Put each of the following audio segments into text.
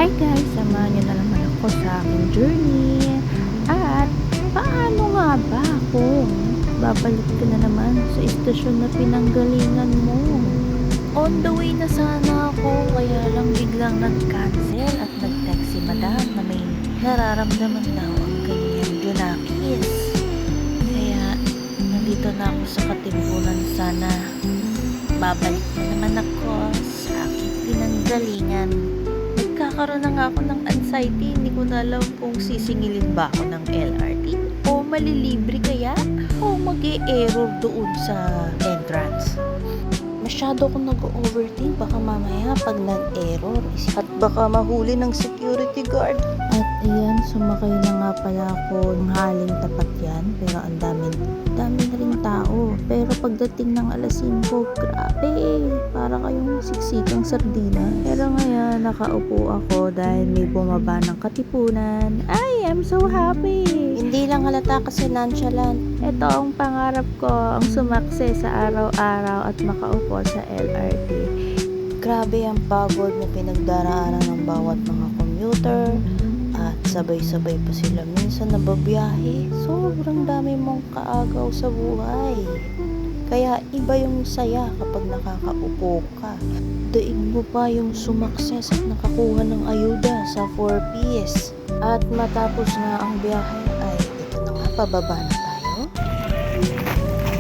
Hi guys! Samahan niyo na naman ako sa aking journey. At paano nga ba kung babalik ka na naman sa istasyon na pinanggalingan mo? On the way na sana ako, kaya lang biglang nag-cancel at nag-text si madam na may nararamdaman daw ang kanyang Junakis. Kaya nandito na ako sa Katipunan. Sana babalik na naman ako sa aking pinanggalingan. Nagkakaroon na nga ako ng anxiety. Hindi ko na alam kung sisingilin ba ako ng LRT o malilibre kaya o mag-e-error doon sa entrance. Masyado akong nag-overthink. Baka mamaya pag nag-error at baka mahuli ng security guard. At ayan, sumakay na nga pala ako ng haling tapat yan. Pero ang dami na rin tao. Pero pagdating ng alas 5, grabe, para kayong siksikang sardina. Pero ngayon, nakaupo ako dahil may bumaba ng Katipunan. I am so happy! Hindi lang halata kasi nonchalant. Ito ang pangarap ko, ang sumakse sa araw-araw at makaupo sa LRT. Grabe ang pagod na pinagdaraanan ng bawat mga commuter at sabay-sabay pa sila minsan nababiyahe. Sobrang dami mong kaagaw sa buhay. Kaya iba yung saya kapag nakakaupo ka. Daig mo pa yung sumakses at nakakuha ng ayuda sa 4Ps. At matapos nga ang biyahe ay ito na nga, pababa na tayo.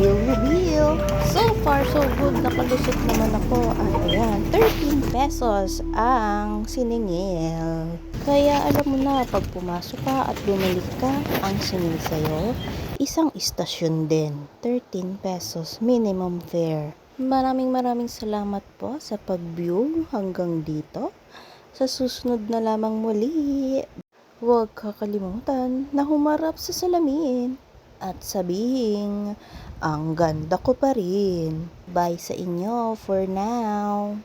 Bill. So far so good, nakalusot naman ako. At ayan, 13 pesos ang siningil. Kaya alam mo na, pag pumasok ka at bumalik ka, ang singil sa'yo, isang istasyon din. 13 pesos minimum fare. Maraming salamat po sa pag-view hanggang dito. Sa susunod na lamang muli, huwag kakalimutan na humarap sa salamin at sabihin, ang ganda ko pa rin. Bye sa inyo for now.